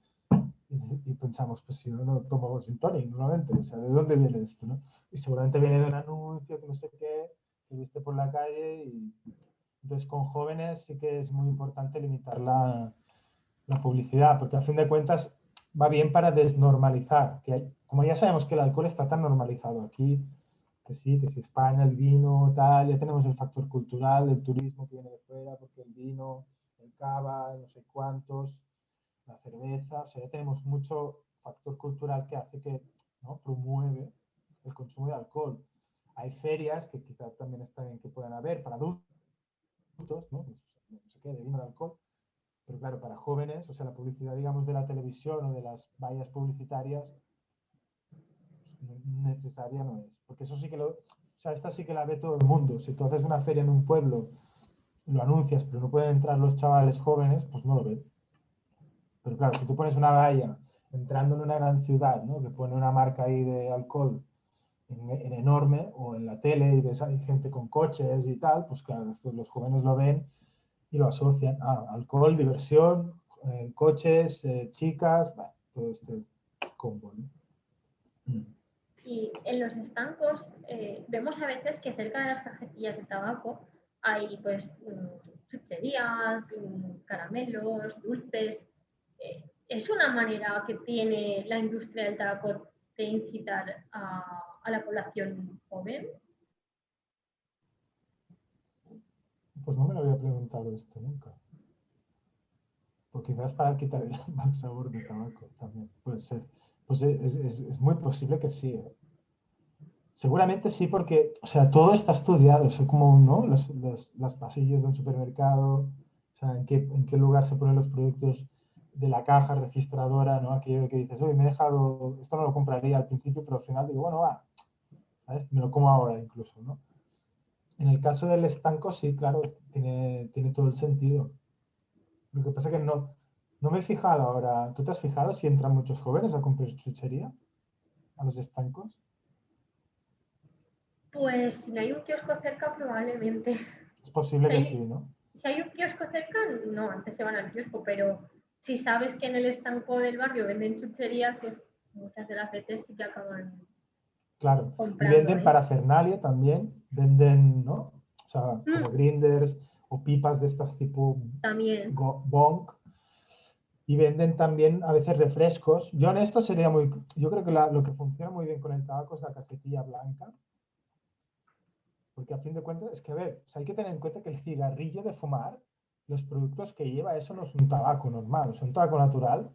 y pensamos, pues si yo no tomo gin tonic normalmente, o sea, ¿de dónde viene esto, no? Y seguramente viene de un anuncio que no sé qué, que viste por la calle y entonces con jóvenes sí que es muy importante limitar la publicidad, porque a fin de cuentas va bien para desnormalizar, como ya sabemos que el alcohol está tan normalizado aquí, que sí España, el vino, tal, ya tenemos el factor cultural, del turismo que viene de fuera, porque el vino, el cava, no sé cuántos, la cerveza, o sea, ya tenemos mucho factor cultural que hace que, ¿no?, promueve el consumo de alcohol. Hay ferias que quizás también está bien que puedan haber para adultos, ¿no? Pues, no sé qué, de vino, de alcohol, pero claro, para jóvenes, o sea, la publicidad, digamos, de la televisión o de las vallas publicitarias, necesaria no es. Porque eso sí que o sea, esta sí que la ve todo el mundo. Si tú haces una feria en un pueblo, lo anuncias, pero no pueden entrar los chavales jóvenes, pues no lo ven. Pero claro, si tú pones una valla entrando en una gran ciudad, ¿no?, que pone una marca ahí de alcohol en enorme, o en la tele y ves hay gente con coches y tal, pues claro, los jóvenes lo ven y lo asocian a alcohol, diversión, coches, chicas, bah, todo este combo, ¿no? Y en los estancos vemos a veces que cerca de las cajetillas de tabaco hay pues chucherías, caramelos, dulces. ¿Es una manera que tiene la industria del tabaco de incitar a la población joven? Pues no me lo había preguntado esto nunca. O quizás para quitar el mal sabor de tabaco también, puede ser. Pues es muy posible que sí. Seguramente sí, porque, o sea, todo está estudiado, es como, ¿no?, las pasillos de un supermercado, o sea, en qué lugar se ponen los productos de la caja registradora, ¿no? Aquello que dices, oye, me he dejado, esto no lo compraría al principio, pero al final digo, bueno, va, ¿sabes? Me lo como ahora incluso, ¿no? En el caso del estanco, sí, claro, tiene todo el sentido. Lo que pasa es que no me he fijado ahora. ¿Tú te has fijado si entran muchos jóvenes a comprar chuchería a los estancos? Pues si no hay un kiosco cerca, probablemente. Es posible Si que sí, hay, ¿no? si hay un kiosco cerca, no, antes se van al kiosco, pero si sabes que en el estanco del barrio venden chuchería, pues muchas de las veces sí que acaban Claro. Y comprando venden ahí. parafernalia también, venden, ¿no? O sea, como Mm, grinders o pipas de estas tipo también. bong. Y venden también a veces refrescos. Yo en esto sería muy... Yo creo que lo que funciona muy bien con el tabaco es la cajetilla blanca. Porque a fin de cuentas, es que a ver, o sea, hay que tener en cuenta que el cigarrillo de fumar, los productos que lleva, eso no es un tabaco normal, o sea, un tabaco natural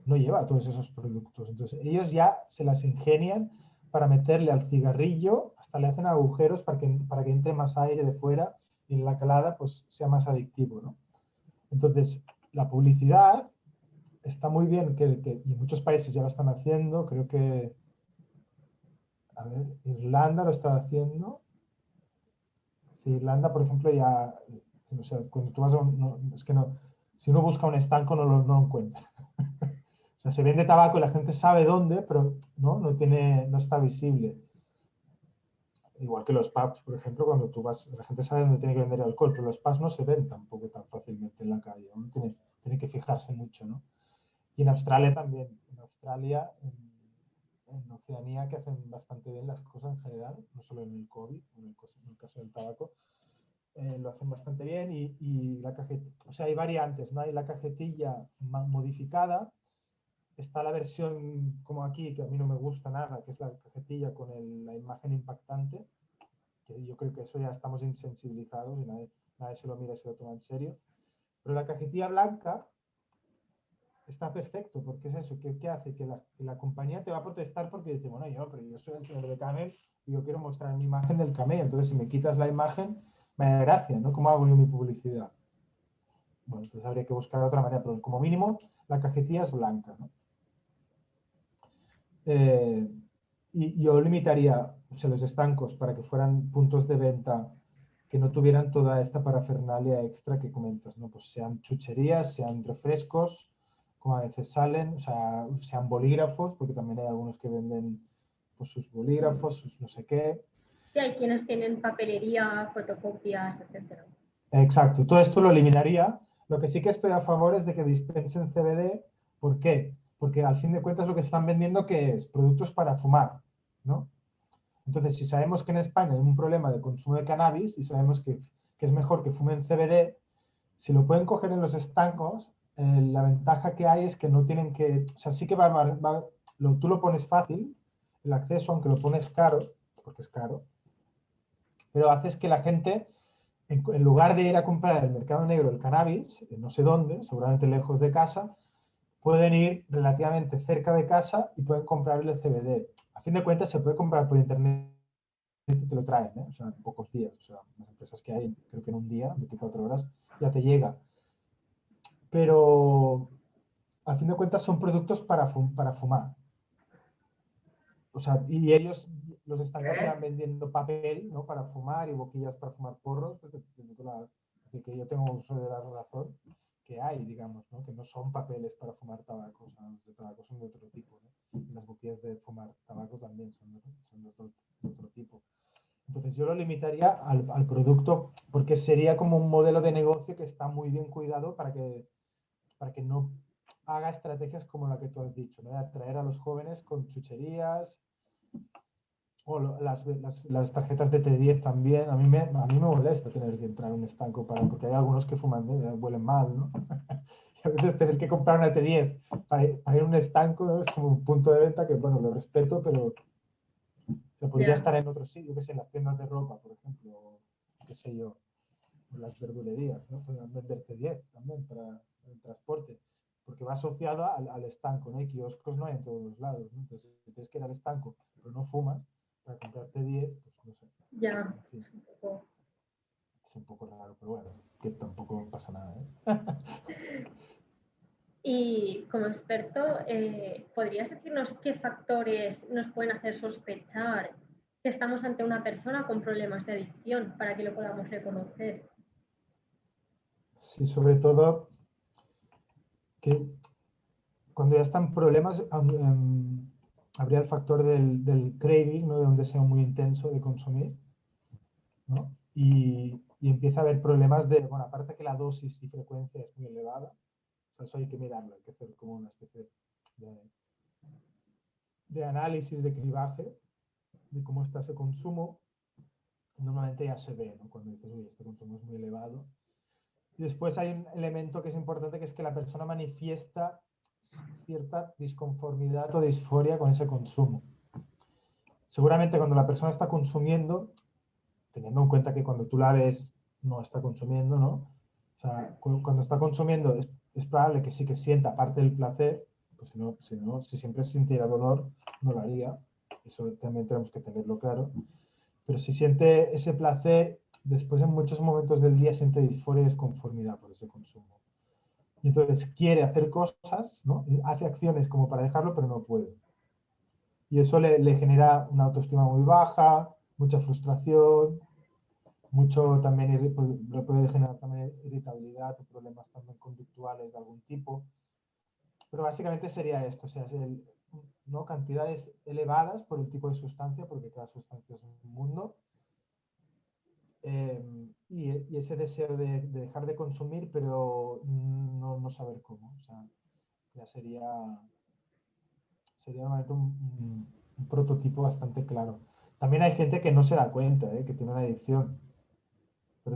no lleva todos esos productos. Entonces, ellos ya se las ingenian para meterle al cigarrillo, hasta le hacen agujeros para que entre más aire de fuera y en la calada pues sea más adictivo, ¿no? Entonces, la publicidad está muy bien, y en muchos países ya lo están haciendo, creo que, a ver, Irlanda lo está haciendo. Sí, Irlanda, por ejemplo, ya, o sea, cuando tú vas a es que no, si uno busca un estanco no lo encuentra. O sea, se vende tabaco y la gente sabe dónde, pero no está visible. Igual que los pubs, por ejemplo, cuando tú vas, la gente sabe dónde tiene que vender alcohol, pero los pubs no se ven tampoco tan fácilmente en la calle. Uno tiene que fijarse mucho, ¿no? Y en Australia también. En Australia, en Oceanía, que hacen bastante bien las cosas en general, no solo en el COVID, en el caso del tabaco, lo hacen bastante bien y la cajetilla, o sea, hay variantes, ¿no? Hay la cajetilla modificada, está la versión como aquí, que a mí no me gusta nada, que es la cajetilla con la imagen impactante, que yo creo que eso ya estamos insensibilizados y nadie se lo mira y se lo toma en serio. Pero la cajetilla blanca está perfecto, porque es eso, ¿qué hace? Que la compañía te va a protestar porque dice, bueno, pero yo soy el señor de Camel y yo quiero mostrar mi imagen del camello, entonces si me quitas la imagen, me da gracia, ¿no? ¿Cómo hago yo mi publicidad? Bueno, entonces habría que buscar otra manera, pero como mínimo la cajetilla es blanca, ¿no? Eh, y yo limitaría, o sea, los estancos para que fueran puntos de venta que no tuvieran toda esta parafernalia extra que comentas, ¿no? Pues sean chucherías, sean refrescos, como a veces salen, o sea, sean bolígrafos, porque también hay algunos que venden pues, sus bolígrafos, sus no sé qué. Sí, hay quienes tienen papelería, fotocopias, etcétera. Exacto, todo esto lo eliminaría. Lo que sí que estoy a favor es de que dispensen CBD. ¿Por qué? Porque al fin de cuentas lo que están vendiendo que es productos para fumar, ¿no? Entonces, si sabemos que en España hay un problema de consumo de cannabis y sabemos que es mejor que fumen CBD, si lo pueden coger en los estancos, la ventaja que hay es que no tienen que, o sea, sí que tú lo pones fácil, el acceso, aunque lo pones caro, porque es caro, pero haces que la gente, en lugar de ir a comprar en el mercado negro el cannabis, no sé dónde, seguramente lejos de casa, pueden ir relativamente cerca de casa y pueden comprar el CBD. A fin de cuentas, se puede comprar por internet y te lo traen, ¿eh? O sea, en pocos días. O sea, las empresas que hay, creo que en un día, 24 horas, ya te llega. Pero, a fin de cuentas, son productos para fumar. O sea, y ellos, los están al final vendiendo papel, ¿no? Para fumar y boquillas para fumar porros, de que yo tengo uso de la razón que hay, digamos, ¿no? Que no son papeles para fumar tabaco, o sea, los de tabaco son de otro tipo, ¿no? Y las boquillas de fumar tabaco también son de otro tipo. Entonces yo lo limitaría al producto porque sería como un modelo de negocio que está muy bien cuidado para que no haga estrategias como la que tú has dicho, ¿no? De atraer a los jóvenes con chucherías, o las tarjetas de T10 también. A mí me molesta tener que entrar a un estanco porque hay algunos que fuman, huelen mal, ¿no? Y a veces tener que comprar una T10 para ir a un estanco, ¿no? Es como un punto de venta que, bueno, lo respeto, pero se podría Ya, estar en otro sitio, que sé, en las tiendas de ropa, por ejemplo, o qué sé yo, en las verdulerías, ¿no? Podrían vender T10 también para el transporte, porque va asociado al estanco, ¿no? Y kioscos no hay en todos los lados, ¿no? Entonces, si tienes que ir al estanco, pero no fumas, para comprarte 10, pues no sé. ya, En fin, es un poco... es un poco raro, pero bueno, que tampoco pasa nada, ¿eh? Y como experto, ¿podrías decirnos qué factores nos pueden hacer sospechar que estamos ante una persona con problemas de adicción para que lo podamos reconocer? Sí, sobre todo que cuando ya están problemas, habría el factor del craving, ¿no? De un deseo muy intenso de consumir, ¿no? Y empieza a haber problemas de, bueno, aparte que la dosis y frecuencia es muy elevada, o sea, eso hay que mirarlo, hay que hacer como una especie de, de análisis, de cribaje, de cómo está ese consumo. Normalmente ya se ve, ¿no? Cuando dices, uy, este consumo es muy elevado. Y después hay un elemento que es importante, que es que la persona manifiesta cierta disconformidad o disforia con ese consumo. Seguramente cuando la persona está consumiendo, teniendo en cuenta que cuando tú la ves no está consumiendo, ¿no? O sea, cuando está consumiendo es probable que sí que sienta parte del placer, pues si siempre sintiera dolor, no lo haría. Eso también tenemos que tenerlo claro. Pero si siente ese placer, después en muchos momentos del día siente disforia y desconformidad por ese consumo. Y entonces quiere hacer cosas, ¿no? Hace acciones como para dejarlo, pero no puede. Y eso le genera una autoestima muy baja, mucha frustración, mucho también le puede generar también irritabilidad o problemas también conductuales de algún tipo. Pero básicamente sería esto, o sea, ¿no? Cantidades elevadas por el tipo de sustancia, porque cada sustancia es un mundo, y ese deseo de dejar de consumir, pero no saber cómo. O sea, ya sería un prototipo bastante claro. También hay gente que no se da cuenta, que tiene una adicción. Pero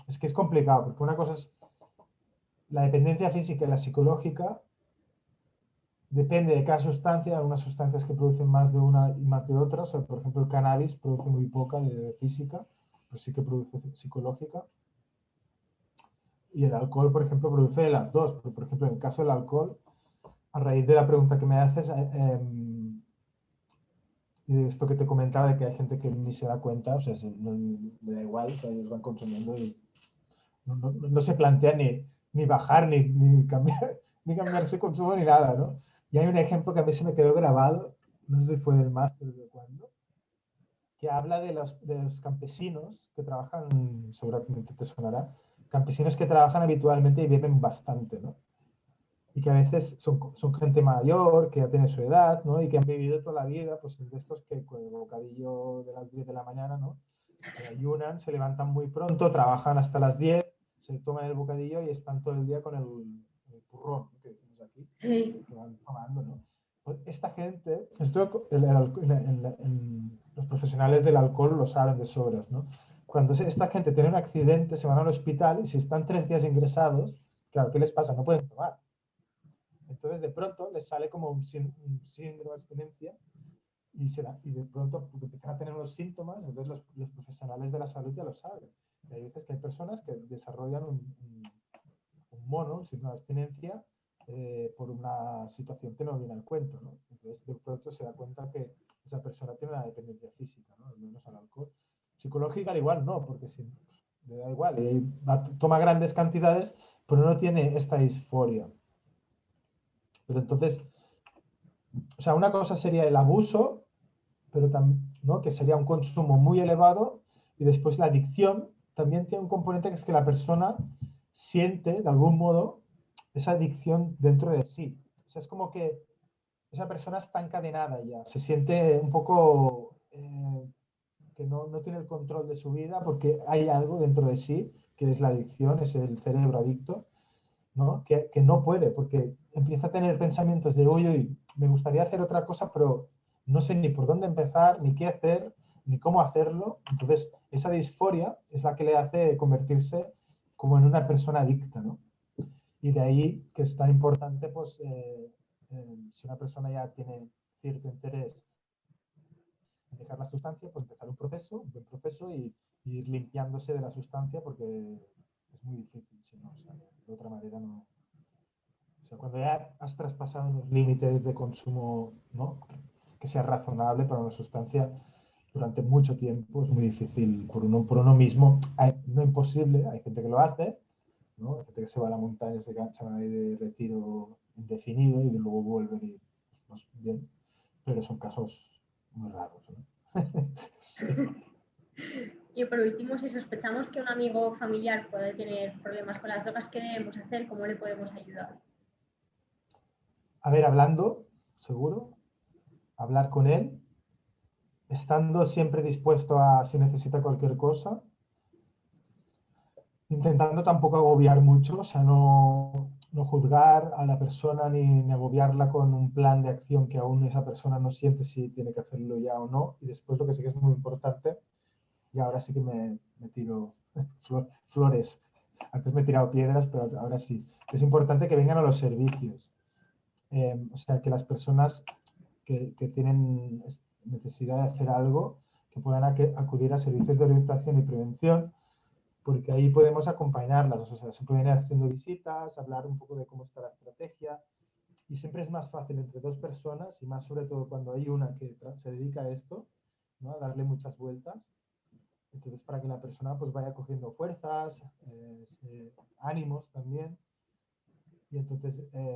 es que es complicado, porque una cosa es la dependencia física y la psicológica, depende de cada sustancia. Hay unas sustancias que producen más de una y más de otras. O sea, por ejemplo, el cannabis produce muy poca de física, pero sí que produce psicológica. Y el alcohol, por ejemplo, produce de las dos. Pero, por ejemplo, en el caso del alcohol, a raíz de la pregunta que me haces, y de esto que te comentaba, de que hay gente que ni se da cuenta, o sea, le da igual, o sea, ellos van consumiendo y no se plantea ni bajar, ni cambiar, ni cambiar su consumo, ni nada, ¿no? Y hay un ejemplo que a mí se me quedó grabado, no sé si fue del máster de cuándo, que habla de los campesinos que trabajan, seguramente te sonará, campesinos que trabajan habitualmente y beben bastante, ¿no? Y que a veces son gente mayor, que ya tiene su edad, ¿no? Y que han vivido toda la vida, pues de estos que con el bocadillo de las 10 de la mañana, ¿no? Que ayunan, se levantan muy pronto, trabajan hasta las 10, se toman el bocadillo y están todo el día con el turrón, que decimos aquí, Sí, que van tomando, ¿no? Pues esta gente, los profesionales del alcohol lo saben de sobras, ¿no? Cuando esta gente tiene un accidente, se van al hospital y si están 3 días ingresados, claro, ¿qué les pasa? No pueden tomar. Entonces, de pronto les sale como un síndrome de abstinencia y de pronto empiezan a tener unos síntomas, entonces los profesionales de la salud ya lo saben. Y hay veces que hay personas que desarrollan un mono, un síndrome de abstinencia, por una situación que no viene al cuento, ¿no? Entonces, de pronto se da cuenta que esa persona tiene una dependencia física, ¿no? Al menos al alcohol. Psicológica, al igual, no, porque si, le da igual, toma grandes cantidades, pero no tiene esta disforia. Pero entonces, o sea, una cosa sería el abuso, pero también, ¿no? Que sería un consumo muy elevado, y después la adicción también tiene un componente que es que la persona siente, de algún modo, esa adicción dentro de sí. O sea, es como que esa persona está encadenada ya, se siente un poco que no tiene el control de su vida porque hay algo dentro de sí, que es la adicción, es el cerebro adicto, ¿no? Que no puede, porque empieza a tener pensamientos de, uy, uy, me gustaría hacer otra cosa, pero no sé ni por dónde empezar, ni qué hacer, ni cómo hacerlo. Entonces, esa disforia es la que le hace convertirse como en una persona adicta, ¿no? Y de ahí que es tan importante, pues, si una persona ya tiene cierto interés en dejar la sustancia, pues empezar un buen proceso y ir limpiándose de la sustancia porque es muy difícil, si no, o sea, de otra manera no. O sea, cuando ya has traspasado unos límites de consumo, ¿no? Que sea razonable para una sustancia durante mucho tiempo, es muy difícil por uno mismo. No imposible, hay gente que lo hace, ¿no? Hay gente que se va a la montaña, se van ahí de retiro indefinido y luego vuelven y pues, bien, pero son casos muy raros, ¿no? Sí. Y por último, si sospechamos que un amigo o familiar puede tener problemas con las drogas, ¿qué debemos hacer? ¿Cómo le podemos ayudar? A ver, hablando, seguro, hablar con él, estando siempre dispuesto a si necesita cualquier cosa, intentando tampoco agobiar mucho, o sea, no juzgar a la persona ni agobiarla con un plan de acción que aún esa persona no siente si tiene que hacerlo ya o no. Y después lo que sí que es muy importante, y ahora sí que me tiro flores. Antes me he tirado piedras, pero ahora sí. Es importante que vengan a los servicios. O sea, que las personas que tienen necesidad de hacer algo, que puedan acudir a servicios de orientación y prevención, porque ahí podemos acompañarlas, o sea, se pueden ir haciendo visitas, hablar un poco de cómo está la estrategia, y siempre es más fácil entre dos personas, y más sobre todo cuando hay una que se dedica a esto, ¿no? A darle muchas vueltas, entonces para que la persona pues vaya cogiendo fuerzas, ánimos también, y entonces,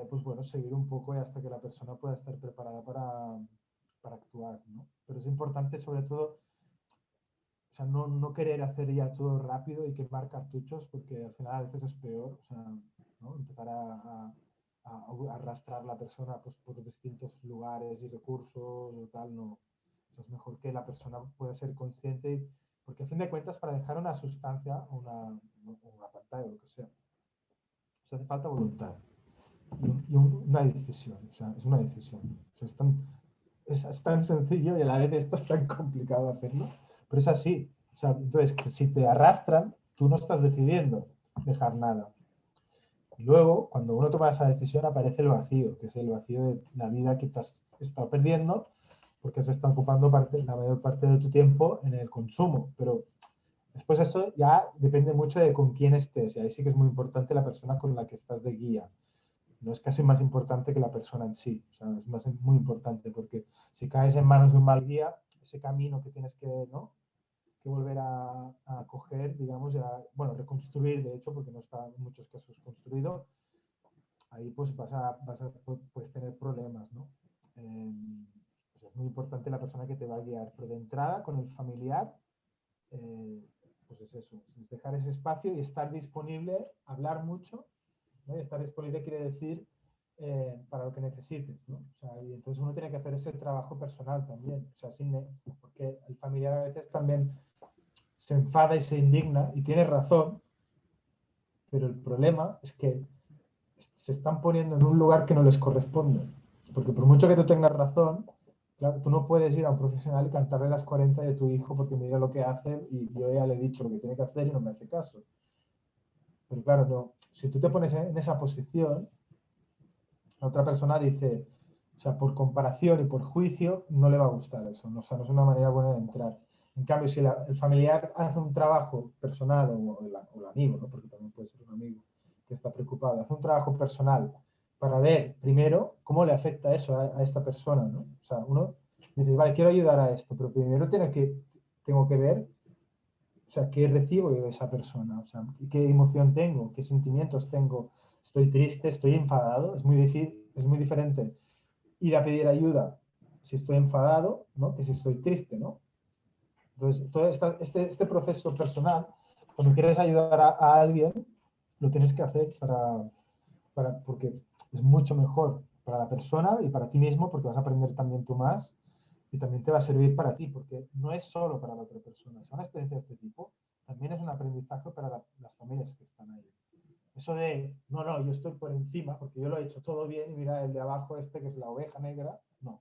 pues bueno, seguir un poco hasta que la persona pueda estar preparada para actuar, ¿no? Pero es importante sobre todo, o sea, no querer hacer ya todo rápido y quemar cartuchos, porque al final a veces es peor, o sea, ¿no? Empezar a arrastrar a la persona pues, por distintos lugares y recursos o tal, no. O sea, es mejor que la persona pueda ser consciente, porque a fin de cuentas para dejar una sustancia o una pantalla o lo que sea, o sea, hace falta voluntad y una decisión, o sea, es una decisión. O sea, es tan sencillo y a la vez esto es tan complicado hacerlo, pero es así. O sea, entonces, si te arrastran, tú no estás decidiendo dejar nada. Y luego, cuando uno toma esa decisión, aparece el vacío, que es el vacío de la vida que te has estado perdiendo, porque se está ocupando la mayor parte de tu tiempo en el consumo. Pero después esto ya depende mucho de con quién estés, y ahí sí que es muy importante la persona con la que estás de guía. No es casi más importante que la persona en sí, o sea, es muy importante porque si caes en manos de un mal guía, ese camino que tienes que, ¿no? que volver a coger, digamos, bueno, reconstruir, de hecho, porque no está en muchos casos construido, ahí pues puedes tener problemas, ¿no? Pues es muy importante la persona que te va a guiar, pero de entrada con el familiar, eh, pues es eso, es dejar ese espacio y estar disponible, hablar mucho, ¿no? Y estar disponible quiere decir para lo que necesites, ¿no? O sea, y entonces uno tiene que hacer ese trabajo personal también, o sea, porque el familiar a veces también se enfada y se indigna y tiene razón, pero el problema es que se están poniendo en un lugar que no les corresponde. Porque por mucho que tú tengas razón, claro, tú no puedes ir a un profesional y cantarle las 40 de tu hijo porque mira lo que hace y yo ya le he dicho lo que tiene que hacer y no me hace caso. Pero claro, no. Si tú te pones en esa posición, La otra persona dice, o sea, por comparación y por juicio, no le va a gustar eso, ¿no? O sea, no es una manera buena de entrar. En cambio, si el familiar hace un trabajo personal, o el amigo, ¿no? Porque también puede ser un amigo que está preocupado, hace un trabajo personal para ver primero cómo le afecta eso a esta persona, ¿no? O sea, uno dice, vale, quiero ayudar a esto, pero primero tengo que ver, o sea, qué recibo yo de esa persona, o sea, qué emoción tengo, qué sentimientos tengo. Estoy triste, estoy enfadado, es muy difícil, es muy diferente ir a pedir ayuda si estoy enfadado, ¿no? Que si estoy triste, ¿no? Entonces, todo este proceso personal, cuando quieres ayudar a alguien, lo tienes que hacer porque es mucho mejor para la persona y para ti mismo, porque vas a aprender también tú más y también te va a servir para ti, porque no es solo para la otra persona. Si una experiencia de este tipo, también es un aprendizaje para las familias que están ahí. Eso de, no, no, yo estoy por encima, porque yo lo he hecho todo bien y mira el de abajo este que es la oveja negra, no.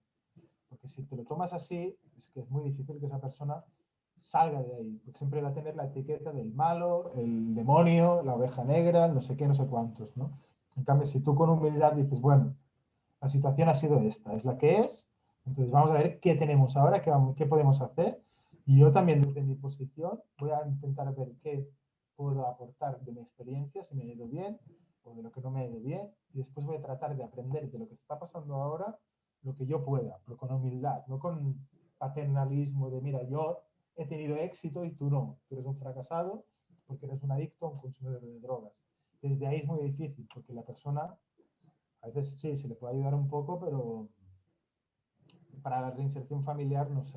Porque si te lo tomas así, es que es muy difícil que esa persona salga de ahí, porque siempre va a tener la etiqueta del malo, el demonio, la oveja negra, no sé qué, no sé cuántos, ¿no? En cambio, si tú con humildad dices, bueno, la situación ha sido esta, es la que es, entonces vamos a ver qué tenemos ahora, qué podemos hacer, y yo también desde mi posición voy a intentar ver qué puedo aportar de mi experiencia, si me ha ido bien o de lo que no me ha ido bien, y después voy a tratar de aprender de lo que está pasando ahora lo que yo pueda, pero con humildad, no con paternalismo de, mira, yo he tenido éxito y tú no, tú eres un fracasado porque eres un adicto, un consumidor de drogas. Desde ahí es muy difícil, porque la persona, a veces sí, se le puede ayudar un poco, pero para la reinserción familiar no sé.